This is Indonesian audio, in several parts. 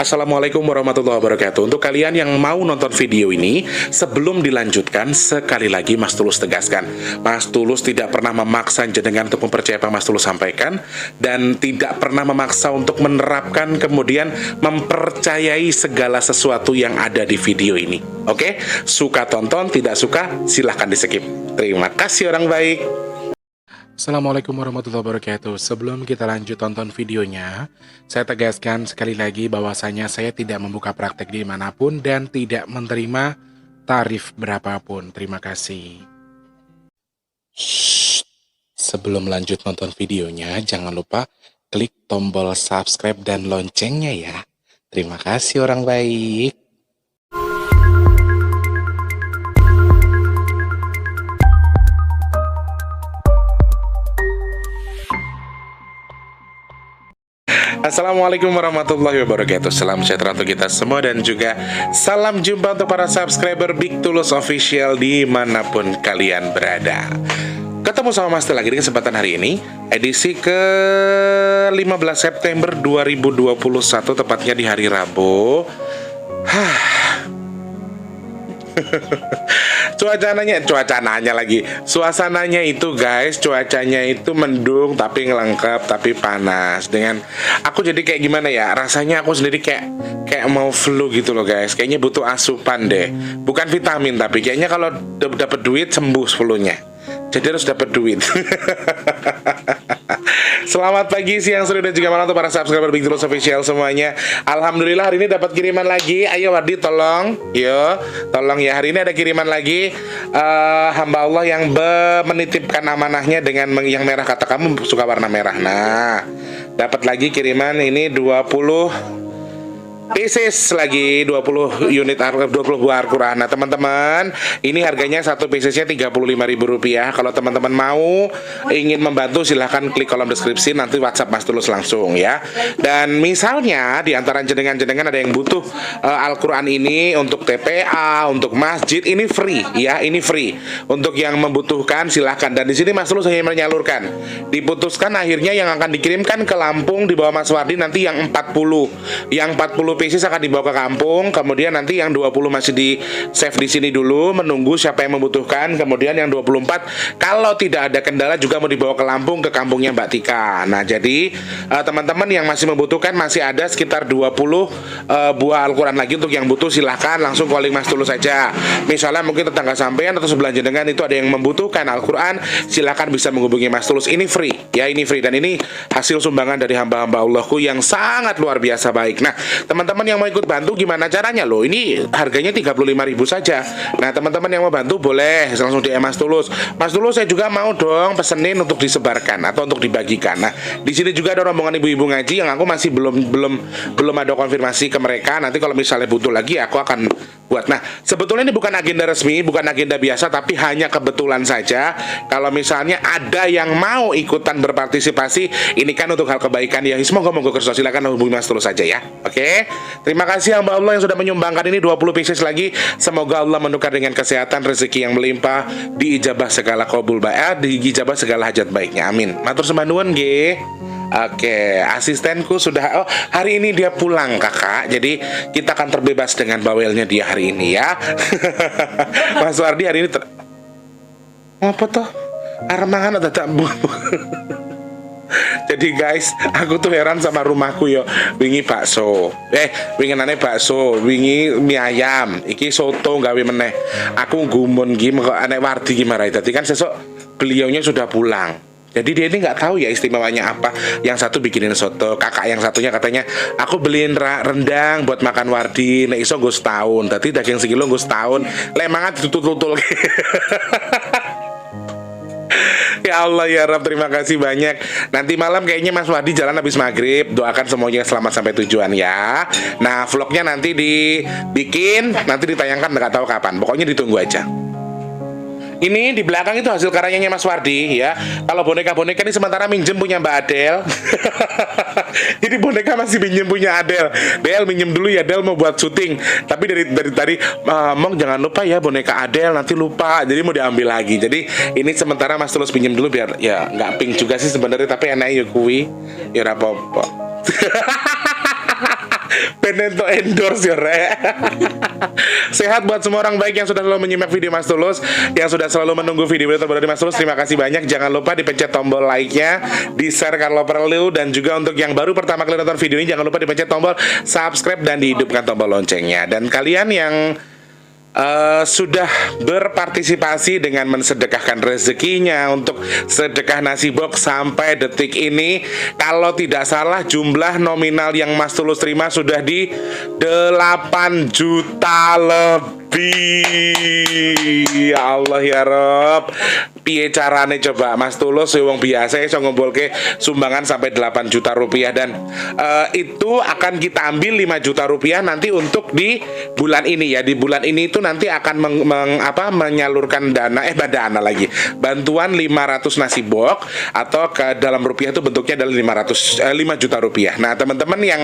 Assalamualaikum warahmatullahi wabarakatuh. Untuk kalian yang mau nonton video ini, sebelum dilanjutkan, sekali lagi Mas Tulus tegaskan, Mas Tulus tidak pernah memaksa jenengan untuk mempercayai apa Mas Tulus sampaikan, dan tidak pernah memaksa untuk menerapkan kemudian mempercayai segala sesuatu yang ada di video ini. Oke? Suka tonton, tidak suka silahkan di skip. Terima kasih orang baik. Assalamualaikum warahmatullahi wabarakatuh. Sebelum kita lanjut tonton videonya, saya tegaskan sekali lagi bahwasanya saya tidak membuka praktek dimanapun dan tidak menerima tarif berapapun. Terima kasih. Shh. Sebelum lanjut nonton videonya, jangan lupa klik tombol subscribe dan loncengnya ya. Terima kasih orang baik. Assalamualaikum warahmatullahi wabarakatuh. Salam sejahtera untuk kita semua dan juga salam jumpa untuk para subscriber Big Tulus Official dimanapun kalian berada. Ketemu sama Mas Tul lagi di kesempatan hari ini, edisi ke 15 September 2021, tepatnya di hari Rabu. Suasananya itu guys, cuacanya itu mendung tapi ngelengkap tapi panas. Dengan aku jadi kayak gimana ya, rasanya aku sendiri kayak mau flu gitu loh guys. Kayaknya butuh asupan deh, bukan vitamin, tapi kayaknya kalau dapat duit sembuh flu-nya. Jadi harus dapat duit. Selamat pagi, siang, sore, dan juga malam untuk para subscriber Big Tulus Official semuanya. Alhamdulillah hari ini dapat kiriman lagi. Ayo Wardi tolong, tolong ya, hari ini ada kiriman lagi. Hamba Allah yang menitipkan amanahnya dengan yang merah, kata kamu suka warna merah. Nah, dapat lagi kiriman ini 20 pieces lagi, 20 unit 20 buah Al-Quran. Nah teman-teman, ini harganya satu piecesnya Rp35.000. Kalau teman-teman mau ingin membantu, silahkan klik kolom deskripsi, nanti WhatsApp Mas Tulus langsung ya. Dan misalnya di antara jenengan-jenengan ada yang butuh Al-Quran ini untuk TPA, untuk masjid, ini free ya, ini free. Untuk yang membutuhkan silahkan. Dan di sini Mas Tulus hanya menyalurkan. Diputuskan akhirnya yang akan dikirimkan ke Lampung di bawah Mas Wardi nanti yang 40. Yang 40 pieces akan dibawa ke kampung, kemudian nanti yang 20 masih di save di sini dulu menunggu siapa yang membutuhkan. Kemudian yang 24 kalau tidak ada kendala juga mau dibawa ke Lampung, ke kampungnya Mbak Tika. Nah jadi teman-teman yang masih membutuhkan, masih ada sekitar 20 buah Al-Quran lagi. Untuk yang butuh silahkan langsung calling Mas Tulus saja. Misalnya mungkin tetangga sampean atau sebelah jenengan itu ada yang membutuhkan Al-Quran, silahkan bisa menghubungi Mas Tulus. Ini free ya, ini free, dan ini hasil sumbangan dari hamba-hamba Allahku yang sangat luar biasa baik. Nah teman-teman yang mau ikut bantu gimana caranya loh? Ini harganya 35.000 saja. Nah teman-teman yang mau bantu boleh langsung DM Mas Tulus. Mas Tulus, saya juga mau dong pesenin untuk disebarkan atau untuk dibagikan. Nah di sini juga ada rombongan ibu-ibu ngaji yang aku masih belum ada konfirmasi ke mereka. Nanti kalau misalnya butuh lagi aku akan buat. Nah sebetulnya ini bukan agenda resmi, bukan agenda biasa, tapi hanya kebetulan saja. Kalau misalnya ada yang mau ikutan berpartisipasi, ini kan untuk hal kebaikan ya. Semoga kerja, silakan hubungi Mas Tulus saja ya. Oke. Terima kasih hamba Allah yang sudah menyumbangkan ini 20 pieces lagi. Semoga Allah menukar dengan kesehatan, rezeki yang melimpah, diijabah segala qabul baik, diijabah segala hajat baiknya. Amin. Matur sembah nuwun nggih. Oke, asistenku sudah, hari ini dia pulang kakak, jadi kita akan terbebas dengan bawelnya dia hari ini ya. Mas Wardi hari ini apa toh? Armangan atau tak bu? Jadi guys, aku tuh heran sama rumahku yo. Wingi bakso, wingi nane bakso, wingi mie ayam, iki soto gawe meneh. Aku gumun gim kok anek Wardi gimana? Tadi kan sesok beliaunya sudah pulang. Jadi dia ini nggak tahu ya istimewanya apa. Yang satu bikinin soto, kakak yang satunya katanya aku beliin rendang buat makan Wardi. Nek iso gue setahun. Tadi daging sekilo gue setahun. Lemangan ditutul-tutul. Ya Allah ya Rabb, terima kasih banyak. Nanti malam kayaknya Mas Wardi jalan habis maghrib. Doakan semuanya selamat sampai tujuan ya. Nah vlognya nanti dibikin, nanti ditayangkan nggak tahu kapan. Pokoknya ditunggu aja. Ini di belakang itu hasil karyanya Mas Wardi ya. Kalau boneka-boneka ini sementara minjem punya Mbak Adel. Jadi boneka masih minjem punya Adel. Del minjem dulu ya, Del mau buat syuting. Tapi dari tadi Mong jangan lupa ya boneka Adel, nanti lupa. Jadi mau diambil lagi. Jadi ini sementara Mas Tulus pinjem dulu biar ya nggak pink juga sih sebenarnya, tapi enak ya kui. Ya apa-apa. Benento endorse ya Rek. Sehat buat semua orang baik yang sudah selalu menyimak video Mas Tulus, yang sudah selalu menunggu video terbaru dari Mas Tulus. Terima kasih banyak. Jangan lupa dipencet tombol like-nya, di-share kalau perlu, dan juga untuk yang baru pertama kali nonton video ini jangan lupa dipencet tombol subscribe dan dihidupkan tombol loncengnya. Dan kalian yang sudah berpartisipasi dengan mensedekahkan rezekinya untuk sedekah nasi box sampai detik ini, kalau tidak salah jumlah nominal yang Mas Tulus terima sudah di 8 juta lebih. Ya Allah ya Rob, piye carane coba Mas Tulus wong biasa iso ngumpulke sumbangan sampai 8 juta rupiah, dan itu akan kita ambil 5 juta rupiah nanti untuk di bulan ini ya. Di bulan ini itu nanti akan menyalurkan dana lagi bantuan 500 nasi box, atau ke dalam rupiah itu bentuknya adalah 5 juta rupiah. Nah teman-teman yang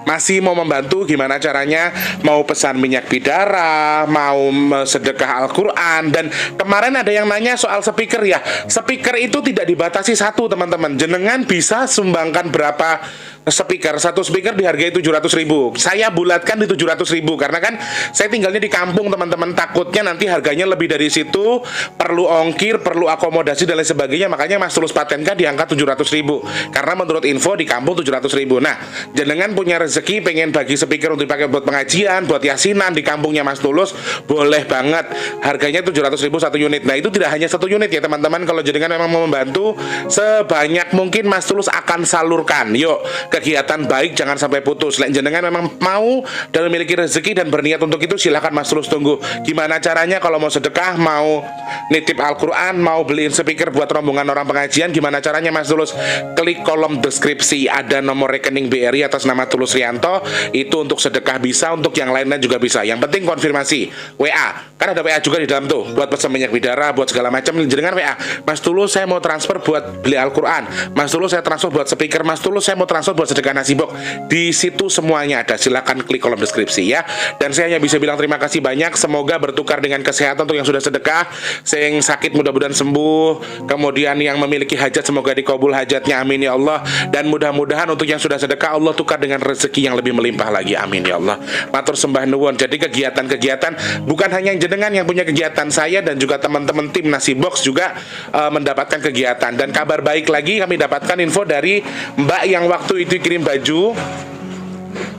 masih mau membantu, gimana caranya? Mau pesan minyak bidara, mau sedekah Al-Quran. Dan kemarin ada yang nanya soal speaker ya. Speaker itu tidak dibatasi satu teman-teman. Jenengan bisa sumbangkan berapa speaker. Satu speaker dihargai 700.000. Saya bulatkan di 700.000 karena kan saya tinggalnya di kampung teman-teman. Takutnya nanti harganya lebih dari situ, perlu ongkir, perlu akomodasi dan lain sebagainya. Makanya Mas Tulus patenkan di angka 700.000. Karena menurut info di kampung 700.000. Nah, jenengan punya rezeki pengen bagi speaker untuk dipakai buat pengajian, buat yasinan di kampungnya Mas Tulus, boleh banget. Harganya 700.000 satu unit. Nah, itu tidak hanya satu unit ya teman-teman. Kalau jenengan memang mau membantu, sebanyak mungkin Mas Tulus akan salurkan. Yuk, kegiatan baik jangan sampai putus. Lek jenengan memang mau dan memiliki rezeki dan berniat untuk itu, silakan Mas Tulus tunggu. Gimana caranya kalau mau sedekah, mau nitip Al-Quran, mau beliin speaker buat rombongan orang pengajian, gimana caranya Mas Tulus? Klik kolom deskripsi, ada nomor rekening BRI atas nama Tulus Rianto. Itu untuk sedekah bisa, untuk yang lainnya juga bisa. Yang penting konfirmasi WA, kan ada WA juga di dalam tuh, buat pesan minyak bidara, buat segala macam. Jenengan WA, Mas Tulus saya mau transfer buat beli Al-Quran, Mas Tulus saya transfer buat speaker, Mas Tulus saya mau transfer buat sedekah nasi box. Di situ semuanya ada. Silakan klik kolom deskripsi ya. Dan saya hanya bisa bilang terima kasih banyak. Semoga bertukar dengan kesehatan untuk yang sudah sedekah. Yang sakit mudah-mudahan sembuh. Kemudian yang memiliki hajat semoga dikabul hajatnya. Amin ya Allah. Dan mudah-mudahan untuk yang sudah sedekah Allah tukar dengan rezeki yang lebih melimpah lagi. Amin ya Allah. Matur sembah nuwun. Jadi kegiatan-kegiatan bukan hanya jenengan yang punya kegiatan, saya dan juga teman-teman tim nasi box juga mendapatkan kegiatan. Dan kabar baik lagi, kami dapatkan info dari Mbak yang waktu itu kirim baju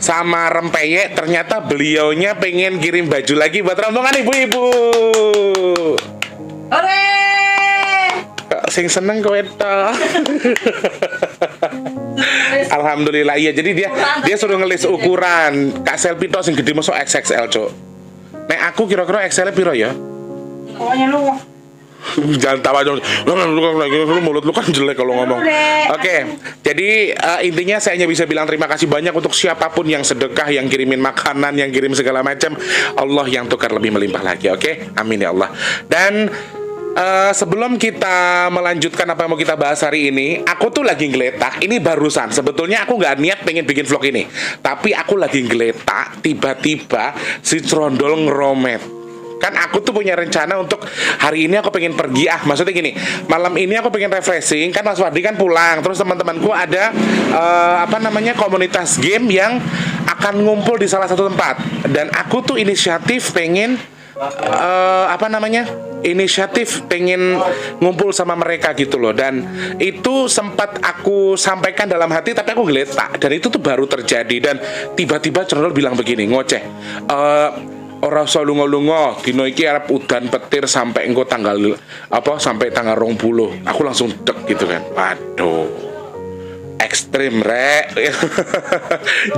sama rempeyek, ternyata beliaunya pengen kirim baju lagi buat rombongan ibu-ibu. Hore! Sing seneng kowe ta. Alhamdulillah iya, jadi dia suruh ngelis ukuran. Kak selfie tok sing gede mosok XXL, Cuk. Nek aku kira-kira XL piro ya? Pokoknya lu jangan tawa dong, mulut lu kan jelek kalau ngomong. Oke, jadi intinya saya hanya bisa bilang terima kasih banyak untuk siapapun yang sedekah, yang kirimin makanan, yang kirim segala macam. Allah yang tukar lebih melimpah lagi. Oke, amin ya Allah. Dan sebelum kita melanjutkan apa yang mau kita bahas hari ini, aku tuh lagi ngeletak. Ini barusan, sebetulnya aku nggak niat pengen bikin vlog ini, tapi aku lagi ngeletak, tiba-tiba si Trondol ngeromet. Kan aku tuh punya rencana untuk hari ini aku pengen pergi, maksudnya gini, malam ini aku pengen refreshing. Kan Mas Wardi kan pulang, terus teman-temanku ada komunitas game yang akan ngumpul di salah satu tempat. Dan aku tuh inisiatif pengen pengen ngumpul sama mereka gitu loh. Dan itu sempat aku sampaikan dalam hati, tapi aku ngeletak. Dan itu tuh baru terjadi. Dan tiba-tiba Trondol bilang begini, ngoceh, ora usah lunga-lunga, dino iki arep udan petir sampai engko sampai tanggal 20. Aku langsung dek gitu kan. Waduh. Ekstrim rek.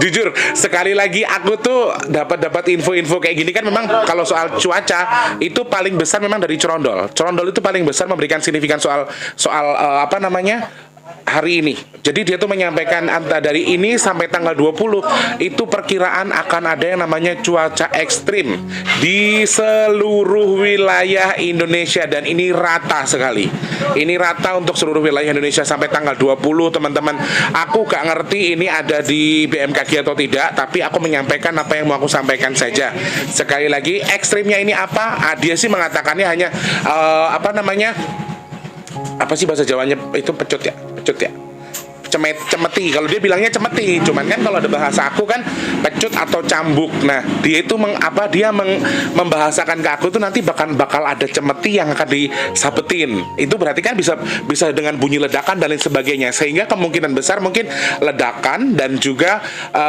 Jujur, sekali lagi aku tuh dapat info-info kayak gini kan. Memang kalau soal cuaca itu paling besar memang dari Trondol. Trondol itu paling besar memberikan signifikan soal hari ini. Jadi dia tuh menyampaikan antara dari ini sampai tanggal 20 itu perkiraan akan ada yang namanya cuaca ekstrim di seluruh wilayah Indonesia. Dan ini rata sekali. Ini rata untuk seluruh wilayah Indonesia sampai tanggal 20 teman-teman. Aku gak ngerti ini ada di BMKG atau tidak, tapi aku menyampaikan apa yang mau aku sampaikan saja. Sekali lagi, ekstrimnya ini apa? Dia sih mengatakannya hanya apa sih bahasa Jawanya itu pecut ya cemeti. Kalau dia bilangnya cemeti, cuman kan kalau ada bahasa aku kan pecut atau cambuk. Nah, dia itu membahasakan ke aku tuh nanti bakal ada cemeti yang akan disabetin. Itu berarti kan bisa dengan bunyi ledakan dan lain sebagainya. Sehingga kemungkinan besar mungkin ledakan dan juga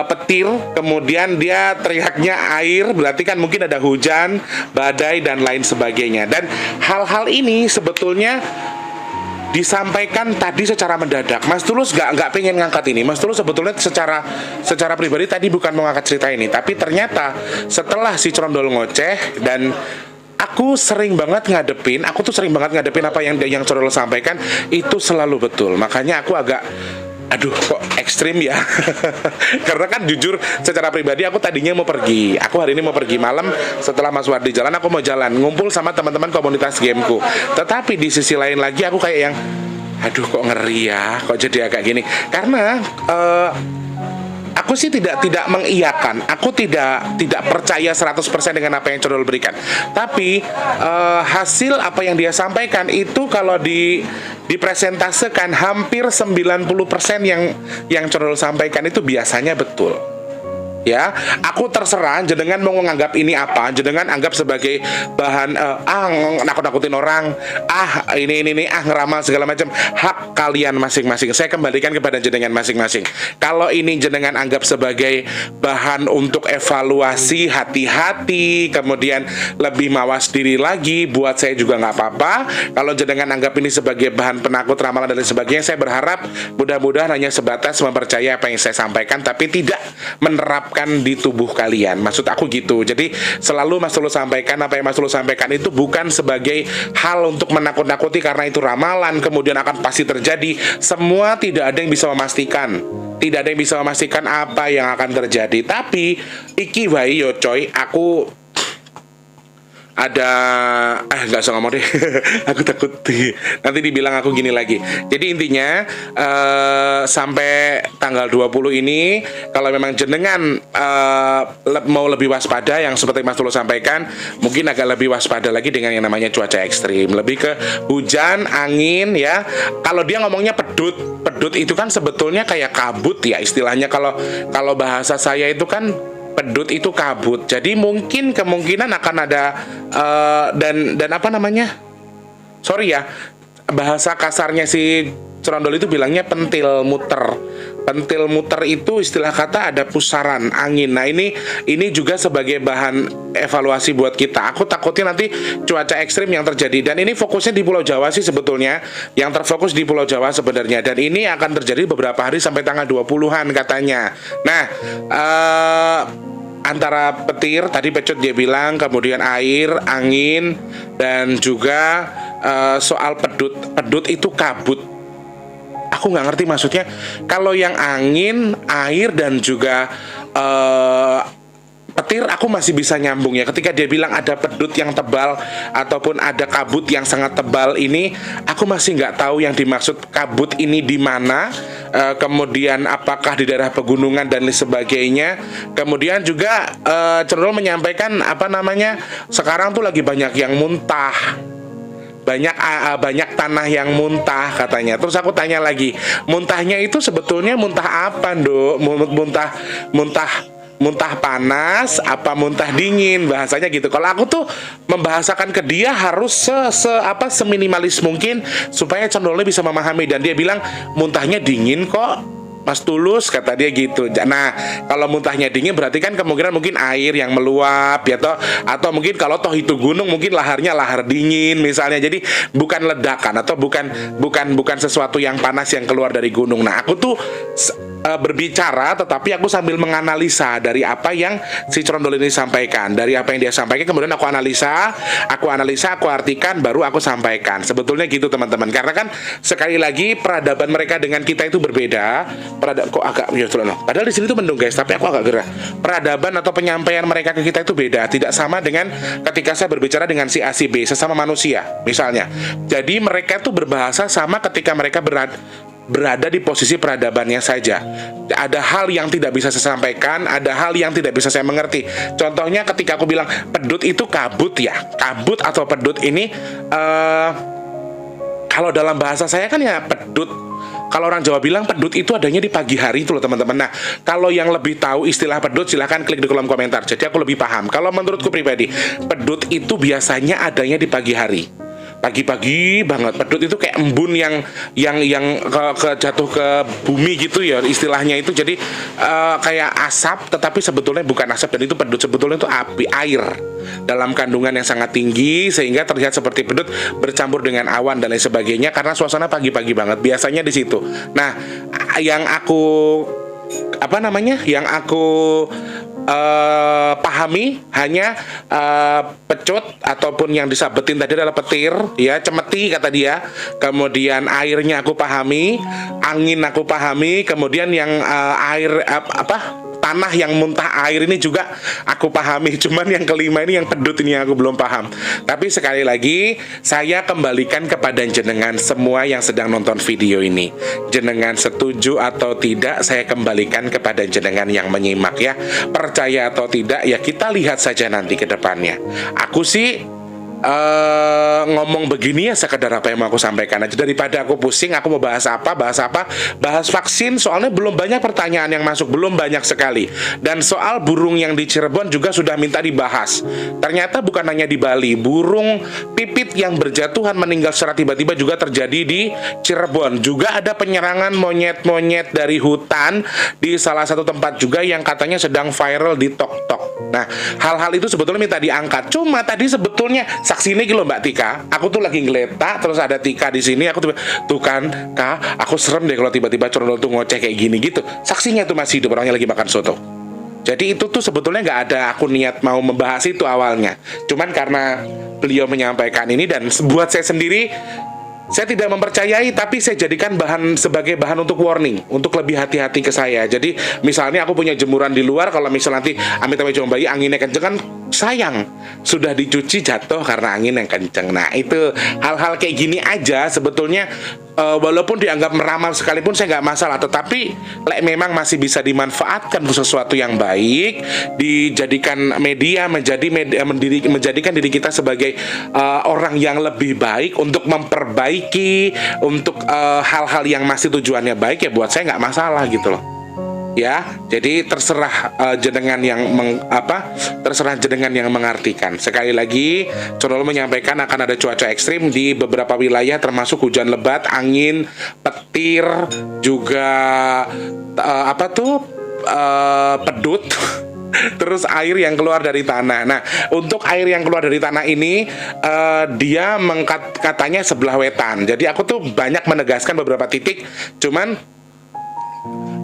petir, kemudian dia teriaknya air, berarti kan mungkin ada hujan, badai dan lain sebagainya. Dan hal-hal ini sebetulnya disampaikan tadi secara mendadak. Mas Tulus nggak pengen ngangkat ini. Mas Tulus sebetulnya secara pribadi tadi bukan mau ngangkat cerita ini, tapi ternyata setelah si Crondol ngoceh dan aku tuh sering banget ngadepin apa yang Crondol sampaikan itu selalu betul. Makanya aku agak aduh kok ekstrim ya. Karena kan jujur secara pribadi aku tadinya mau pergi. Aku hari ini mau pergi malam setelah Mas Wardi jalan, aku mau jalan ngumpul sama teman-teman komunitas gameku. Tetapi di sisi lain lagi aku kayak yang aduh kok ngeri ya, kok jadi agak gini. Karena aku sih tidak mengiyakan. Aku tidak percaya 100% dengan apa yang Crondol berikan. Tapi hasil apa yang dia sampaikan itu kalau dipresentasekan hampir 90% yang Crondol sampaikan itu biasanya betul. Ya, aku terserah jenengan mau menganggap ini apa, jenengan anggap sebagai bahan nakut-nakutin orang, ini ngeramal segala macam, hak kalian masing-masing. Saya kembalikan kepada jenengan masing-masing. Kalau ini jenengan anggap sebagai bahan untuk evaluasi, hati-hati, kemudian lebih mawas diri lagi, buat saya juga nggak apa-apa. Kalau jenengan anggap ini sebagai bahan penakut, ramalan dan lain sebagainya, saya berharap mudah-mudahan hanya sebatas mempercayai apa yang saya sampaikan, tapi tidak menerapkan di tubuh kalian. Maksud aku gitu. Jadi selalu Mas Tulus sampaikan apa yang Mas Tulus sampaikan itu bukan sebagai hal untuk menakut-nakuti karena itu ramalan kemudian akan pasti terjadi. Semua tidak ada yang bisa memastikan. Tidak ada yang bisa memastikan apa yang akan terjadi. Tapi iki wae yo coy, aku ada nggak usah ngomong deh. Aku takut nanti dibilang aku gini lagi. Jadi intinya sampai tanggal 20 ini kalau memang jenengan mau lebih waspada, yang seperti Mas Tulus sampaikan, mungkin agak lebih waspada lagi dengan yang namanya cuaca ekstrim, lebih ke hujan, angin ya. Kalau dia ngomongnya pedut itu kan sebetulnya kayak kabut ya istilahnya. Kalau bahasa saya itu kan pedut itu kabut. Jadi mungkin kemungkinan akan ada dan apa namanya? Sorry ya, bahasa kasarnya si Crondol itu bilangnya pentil muter. Pentil muter itu istilah kata ada pusaran angin. Nah ini juga sebagai bahan evaluasi buat kita. Aku takutnya nanti cuaca ekstrim yang terjadi. Dan ini fokusnya di Pulau Jawa sih sebetulnya. Yang terfokus di Pulau Jawa sebenarnya. Dan ini akan terjadi beberapa hari sampai tanggal 20-an katanya. Nah antara petir, tadi Pecut dia bilang, kemudian air, angin, dan juga soal pedut. Pedut itu kabut. Aku nggak ngerti maksudnya. Kalau yang angin, air, dan juga petir aku masih bisa nyambung ya. Ketika dia bilang ada pedut yang tebal ataupun ada kabut yang sangat tebal ini, aku masih nggak tahu yang dimaksud kabut ini di mana. Kemudian apakah di daerah pegunungan dan lain sebagainya. Kemudian juga Crondol menyampaikan apa namanya, sekarang tuh lagi banyak yang muntah. Banyak tanah yang muntah katanya. Terus aku tanya lagi, muntahnya itu sebetulnya muntah apa, Nduk? Muntah panas apa muntah dingin, bahasanya gitu. Kalau aku tuh membahasakan ke dia harus seminimalis mungkin supaya Crondolnya bisa memahami. Dan dia bilang muntahnya dingin kok Mas Tulus, kata dia gitu. Nah, kalau muntahnya dingin berarti kan kemungkinan mungkin air yang meluap ya atau mungkin kalau toh itu gunung mungkin laharnya lahar dingin misalnya. Jadi bukan ledakan atau bukan sesuatu yang panas yang keluar dari gunung. Nah, aku tuh berbicara tetapi aku sambil menganalisa dari apa yang si Crondol ini sampaikan. Dari apa yang dia sampaikan kemudian aku analisa, aku artikan, baru aku sampaikan. Sebetulnya gitu teman-teman. Karena kan sekali lagi peradaban mereka dengan kita itu berbeda. Kok agak padahal di sini tuh mendung guys, tapi aku agak gerah. Peradaban atau penyampaian mereka ke kita itu beda, tidak sama dengan ketika saya berbicara dengan si A si B, sesama manusia misalnya. Jadi mereka tuh berbahasa sama ketika mereka berada di posisi peradabannya saja. Ada hal yang tidak bisa saya sampaikan, ada hal yang tidak bisa saya mengerti. Contohnya ketika aku bilang pedut itu kabut ya. Kabut atau pedut ini kalau dalam bahasa saya kan ya pedut. kalau orang Jawa bilang pedut itu adanya di pagi hari itu loh teman-teman. Nah, kalau yang lebih tahu istilah pedut silahkan klik di kolom komentar. Jadi aku lebih paham. Kalau menurutku pribadi, pedut itu biasanya adanya di pagi hari. Pagi-pagi banget. Pedut itu kayak embun yang jatuh ke bumi gitu ya istilahnya itu. Jadi kayak asap tetapi sebetulnya bukan asap, dan itu pedut sebetulnya itu api, air dalam kandungan yang sangat tinggi sehingga terlihat seperti pedut bercampur dengan awan dan lain sebagainya karena suasana pagi-pagi banget. Biasanya di situ. Nah, yang aku pahami hanya pecut ataupun yang disabetin tadi adalah petir, ya, cemeti kata dia. Kemudian airnya aku pahami, angin aku pahami, kemudian yang air tanah yang muntah air ini juga aku pahami. Cuman yang kelima ini yang pedut ini yang aku belum paham. Tapi sekali lagi saya kembalikan kepada jenengan semua yang sedang nonton video ini. Jenengan setuju atau tidak saya kembalikan kepada jenengan yang menyimak ya. Percaya atau tidak ya kita lihat saja nanti ke depannya. Aku sih ngomong begini ya sekedar apa yang mau aku sampaikan aja. Daripada aku pusing, aku mau bahas vaksin, soalnya belum banyak pertanyaan yang masuk, belum banyak sekali. Dan soal burung yang di Cirebon juga sudah minta dibahas. Ternyata bukan hanya di Bali, burung pipit yang berjatuhan meninggal secara tiba-tiba juga terjadi di Cirebon. Juga ada penyerangan monyet-monyet dari hutan di salah satu tempat juga yang katanya sedang viral di TikTok. Nah, hal-hal itu sebetulnya minta diangkat. Cuma tadi sebetulnya saksi ini gitu Mbak Tika, aku tuh lagi ngeletak terus ada Tika di sini, aku tuh kan, Kak, aku serem deh kalau tiba-tiba Cornol tuh ngoceh kayak gini gitu. Saksinya tuh masih hidup, orangnya lagi makan soto. Jadi itu tuh sebetulnya nggak ada aku niat mau membahas itu awalnya. Cuman karena beliau menyampaikan ini dan buat saya sendiri, saya tidak mempercayai, tapi saya jadikan sebagai bahan untuk warning, untuk lebih hati-hati ke saya. Jadi misalnya aku punya jemuran di luar, kalau misalnya nanti amit-amit jombang bayi anginnya kenceng kan sayang, sudah dicuci jatuh karena angin yang kenceng. Nah itu hal-hal kayak gini aja sebetulnya. Walaupun dianggap meramal sekalipun saya nggak masalah, tetapi memang masih bisa dimanfaatkan untuk sesuatu yang baik, dijadikan media, menjadikan diri kita sebagai orang yang lebih baik untuk memperbaiki, untuk hal-hal yang masih tujuannya baik ya buat saya nggak masalah gitu loh. Ya, jadi terserah jenengan yang terserah jenengan yang mengartikan. Sekali lagi, Cornol menyampaikan akan ada cuaca ekstrim di beberapa wilayah termasuk hujan lebat, angin, petir, juga pedut. Terus air yang keluar dari tanah. Nah, untuk air yang keluar dari tanah ini dia katanya sebelah wetan. Jadi aku tuh banyak menegaskan beberapa titik. Cuman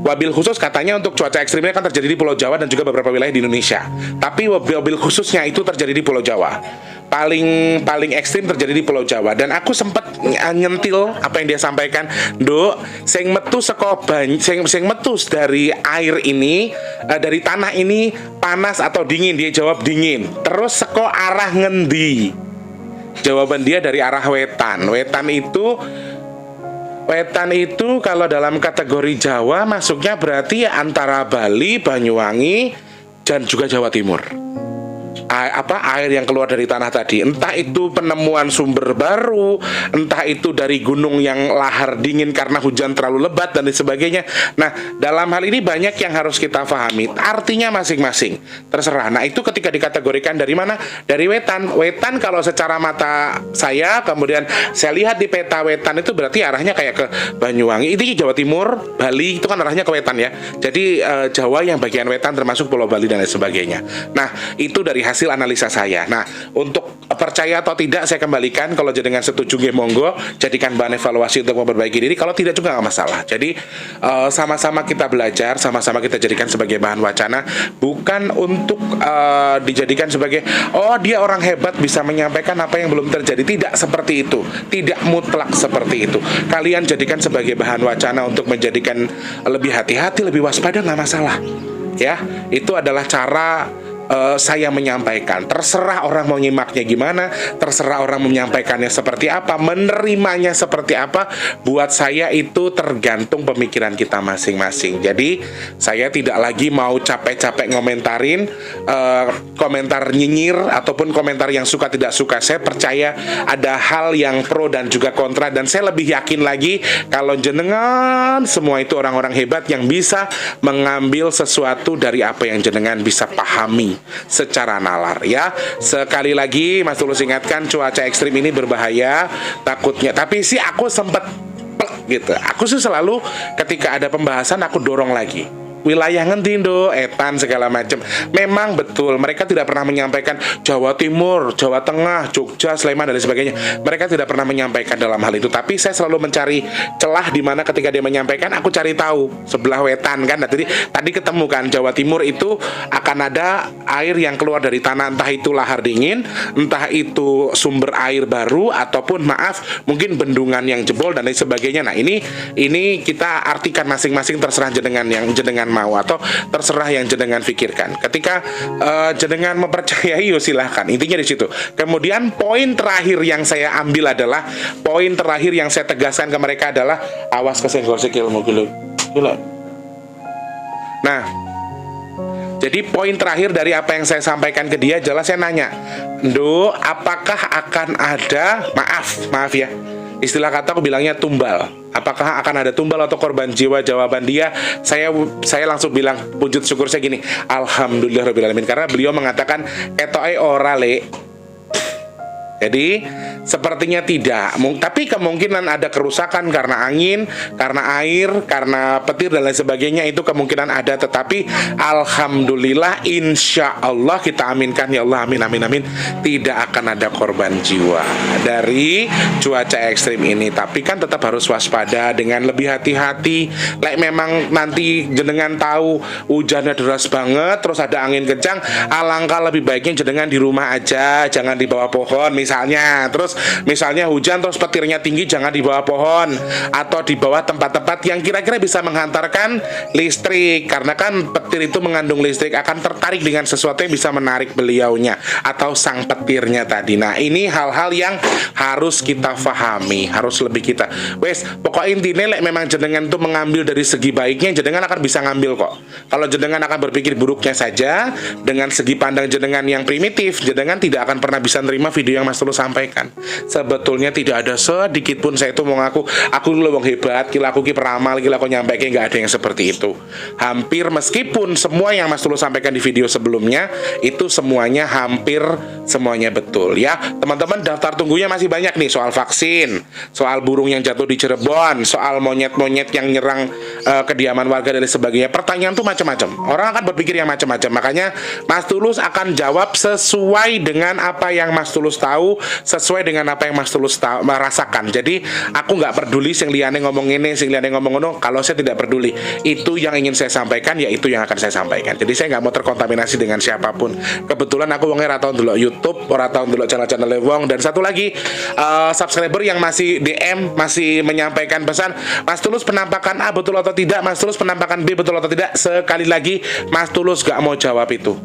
wabil khusus katanya untuk cuaca ekstrimnya kan terjadi di Pulau Jawa dan juga beberapa wilayah di Indonesia. Tapi wabil khususnya itu terjadi di Pulau Jawa. Paling ekstrim terjadi di Pulau Jawa. Dan aku sempat nyentil apa yang dia sampaikan, Dok, sing metu sing metus dari air ini, dari tanah ini panas atau dingin? Dia jawab dingin. Terus seko arah ngendi? Jawaban dia dari arah wetan. Wetan itu kalau dalam kategori Jawa masuknya berarti ya antara Bali, Banyuwangi, dan juga Jawa Timur. Air yang keluar dari tanah tadi, entah itu penemuan sumber baru, entah itu dari gunung yang lahar dingin karena hujan terlalu lebat dan sebagainya. Nah, dalam hal ini banyak yang harus kita pahami, artinya masing-masing terserah. Nah, itu ketika dikategorikan dari mana? Dari wetan. Wetan kalau secara mata saya, kemudian saya lihat di peta wetan itu berarti arahnya kayak ke Banyuwangi. Itu Jawa Timur, Bali itu kan arahnya ke wetan ya. Jadi Jawa yang bagian wetan termasuk Pulau Bali dan lain sebagainya. Nah, itu dari hasil analisa saya. Nah, untuk percaya atau tidak saya kembalikan. Kalau jenengan setuju nggih monggo, jadikan bahan evaluasi untuk memperbaiki diri. Kalau tidak juga nggak masalah. Jadi sama-sama kita belajar, sama-sama kita jadikan sebagai bahan wacana, bukan untuk dijadikan sebagai dia orang hebat bisa menyampaikan apa yang belum terjadi. Tidak seperti itu. Tidak mutlak seperti itu. Kalian jadikan sebagai bahan wacana untuk menjadikan lebih hati-hati, lebih waspada, nggak masalah. Ya, itu adalah cara saya menyampaikan. Terserah orang mau nyimaknya gimana, terserah orang menyampaikannya seperti apa, menerimanya seperti apa. Buat saya itu tergantung pemikiran kita masing-masing. Jadi saya tidak lagi mau capek-capek ngomentarin komentar nyinyir ataupun komentar yang suka tidak suka. Saya percaya ada hal yang pro dan juga kontra, dan saya lebih yakin lagi kalau jenengan semua itu orang-orang hebat yang bisa mengambil sesuatu dari apa yang jenengan bisa pahami secara nalar, ya. Sekali lagi Mas Tulus ingatkan, cuaca ekstrim ini berbahaya takutnya. Tapi sih aku sempet plek gitu. Aku sih selalu ketika ada pembahasan aku dorong lagi. Wilayah ngentindo, etan segala macam. Memang betul mereka tidak pernah menyampaikan Jawa Timur, Jawa Tengah, Jogja, Sleman dan sebagainya. Mereka tidak pernah menyampaikan dalam hal itu. Tapi saya selalu mencari celah di mana ketika dia menyampaikan aku cari tahu sebelah wetan kan. Nah, tadi ketemu kan Jawa Timur itu akan ada air yang keluar dari tanah, entah itu lahar dingin, entah itu sumber air baru, ataupun maaf mungkin bendungan yang jebol dan lain sebagainya. Nah, ini kita artikan masing-masing, terserah jenengan yang jenengan mau atau terserah yang jenengan pikirkan. Ketika jenengan mempercayai, yo silahkan. Intinya di situ. Kemudian poin terakhir yang saya ambil adalah, poin terakhir yang saya tegaskan ke mereka adalah awas kesenggol sikilmu gila. Nah, jadi poin terakhir dari apa yang saya sampaikan ke dia jelas saya nanya, "Do, apakah akan ada maaf ya. Istilah kata aku bilangnya tumbal. Apakah akan ada tumbal atau korban jiwa?" Jawaban dia, saya langsung bilang wujud syukur saya gini, alhamdulillahirobbilalamin, karena beliau mengatakan etoke ora le. Jadi sepertinya tidak, tapi kemungkinan ada kerusakan karena angin, karena air, karena petir dan lain sebagainya, itu kemungkinan ada. Tetapi alhamdulillah, insya Allah, kita aminkan ya Allah, amin amin amin, tidak akan ada korban jiwa dari cuaca ekstrim ini. Tapi kan tetap harus waspada dengan lebih hati-hati. Like memang nanti jenengan tahu hujannya deras banget, terus ada angin kencang, alangkah lebih baiknya jenengan di rumah aja, jangan di bawah pohon misalnya. Terus misalnya hujan terus petirnya tinggi, jangan di bawah pohon atau di bawah tempat-tempat yang kira-kira bisa menghantarkan listrik, karena kan petir itu mengandung listrik, akan tertarik dengan sesuatu yang bisa menarik beliaunya atau sang petirnya tadi. Nah, ini hal-hal yang harus kita fahami, harus lebih kita pokok intinya memang jenengan itu mengambil dari segi baiknya, jenengan akan bisa ngambil kok. Kalau jenengan akan berpikir buruknya saja dengan segi pandang jenengan yang primitif, jenengan tidak akan pernah bisa nerima video yang Mas Tulus sampaikan. Sebetulnya tidak ada sedikit pun saya itu mau ngaku aku dulu wong hebat, gila aku ki peramal, gila aku nyampe, nggak ada yang seperti itu. Hampir meskipun semua yang Mas Tulus sampaikan di video sebelumnya itu semuanya hampir semuanya betul ya. Teman-teman, daftar tunggunya masih banyak nih, soal vaksin, soal burung yang jatuh di Cirebon, soal monyet-monyet yang nyerang kediaman warga dan sebagainya. Pertanyaan tuh macam-macam. Orang akan berpikir yang macam-macam. Makanya Mas Tulus akan jawab sesuai dengan apa yang Mas Tulus tahu, sesuai dengan apa yang Mas Tulus merasakan. Jadi aku nggak peduli sing liyane ngomong ini, sing liyane ngomong ngono. Kalau saya tidak peduli, itu yang ingin saya sampaikan, ya itu yang akan saya sampaikan. Jadi saya nggak mau terkontaminasi dengan siapapun. Kebetulan aku wongnya ora tau ndelok YouTube, ora tau ndelok channel-channel wong. Dan satu lagi, subscriber yang masih DM, masih menyampaikan pesan, Mas Tulus penampakan A betul atau tidak, Mas Tulus penampakan B betul atau tidak. Sekali lagi, Mas Tulus gak mau jawab itu.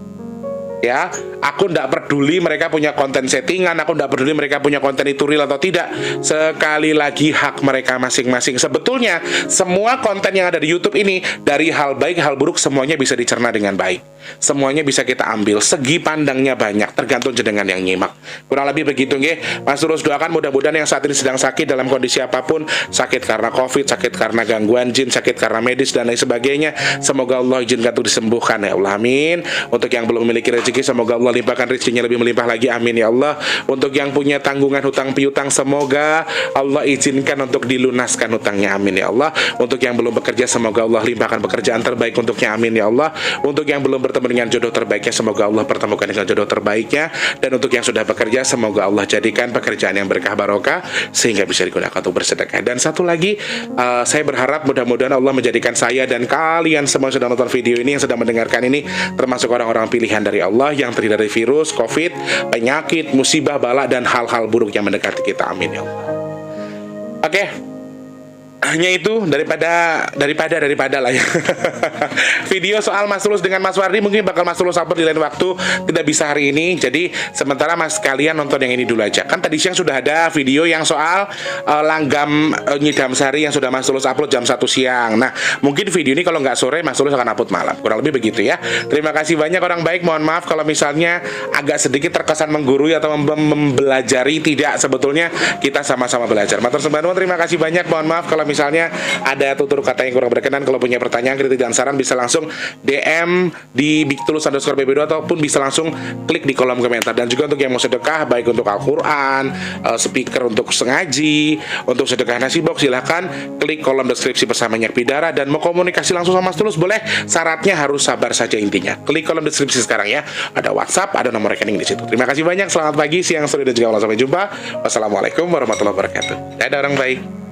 Ya, aku tidak peduli mereka punya konten settingan, aku tidak peduli mereka punya konten itu real atau tidak. Sekali lagi, hak mereka masing-masing. Sebetulnya semua konten yang ada di YouTube ini, dari hal baik, hal buruk, semuanya bisa dicerna dengan baik. Semuanya bisa kita ambil, segi pandangnya banyak, tergantung jenengan yang nyimak. Kurang lebih begitu nggih. Mas Tulus doakan mudah-mudahan yang saat ini sedang sakit dalam kondisi apapun, sakit karena Covid, sakit karena gangguan jin, sakit karena medis dan lain sebagainya, semoga Allah izinkan untuk disembuhkan ya Allah, amin. Untuk yang belum memiliki rezeki, semoga Allah limpahkan rezekinya lebih melimpah lagi, amin ya Allah. Untuk yang punya tanggungan hutang piutang, semoga Allah izinkan untuk dilunaskan hutangnya, amin ya Allah. Untuk yang belum bekerja, semoga Allah limpahkan pekerjaan terbaik untuknya, amin ya Allah. Untuk yang belum bertemu dengan jodoh terbaiknya, semoga Allah pertemukan dengan jodoh terbaiknya. Dan untuk yang sudah bekerja, semoga Allah jadikan pekerjaan yang berkah barokah sehingga bisa digunakan untuk bersedekah. Dan satu lagi, saya berharap mudah-mudahan Allah menjadikan saya dan kalian semua yang sedang nonton video ini, yang sedang mendengarkan ini, termasuk orang-orang pilihan dari Allah yang terdiri dari virus, Covid, penyakit, musibah, bala, dan hal-hal buruk yang mendekati kita, amin ya Allah. Oke. hanya itu daripada lah ya. Video soal Mas Tulus dengan Mas Wardi mungkin bakal Mas Tulus upload di lain waktu, tidak bisa hari ini. Jadi sementara Mas kalian nonton yang ini dulu aja. Kan tadi siang sudah ada video yang soal langgam nyidam sari yang sudah Mas Tulus upload jam 1 siang. Nah, mungkin video ini kalau nggak sore Mas Tulus akan upload malam. Kurang lebih begitu ya. Terima kasih banyak orang baik. Mohon maaf kalau misalnya agak sedikit terkesan menggurui atau membelajari. Tidak, sebetulnya kita sama-sama belajar. Matur sembah nuwun, terima kasih banyak. Mohon maaf kalau misalnya ada tutur kata yang kurang berkenan. Kalau punya pertanyaan, kritik dan saran bisa langsung DM di bigtulus_bbdo ataupun bisa langsung klik di kolom komentar. Dan juga untuk yang mau sedekah, baik untuk Al-Quran, speaker untuk sengaji, untuk sedekah nasi box, silahkan klik kolom deskripsi bersama Nyak Bidara. Dan mau komunikasi langsung sama Mas Tulus boleh, syaratnya harus sabar saja intinya. Klik kolom deskripsi sekarang ya, ada WhatsApp, ada nomor rekening di situ. Terima kasih banyak, selamat pagi, siang, sore, dan juga malam. Sampai jumpa. Wassalamualaikum warahmatullahi wabarakatuh. Dadah orang baik.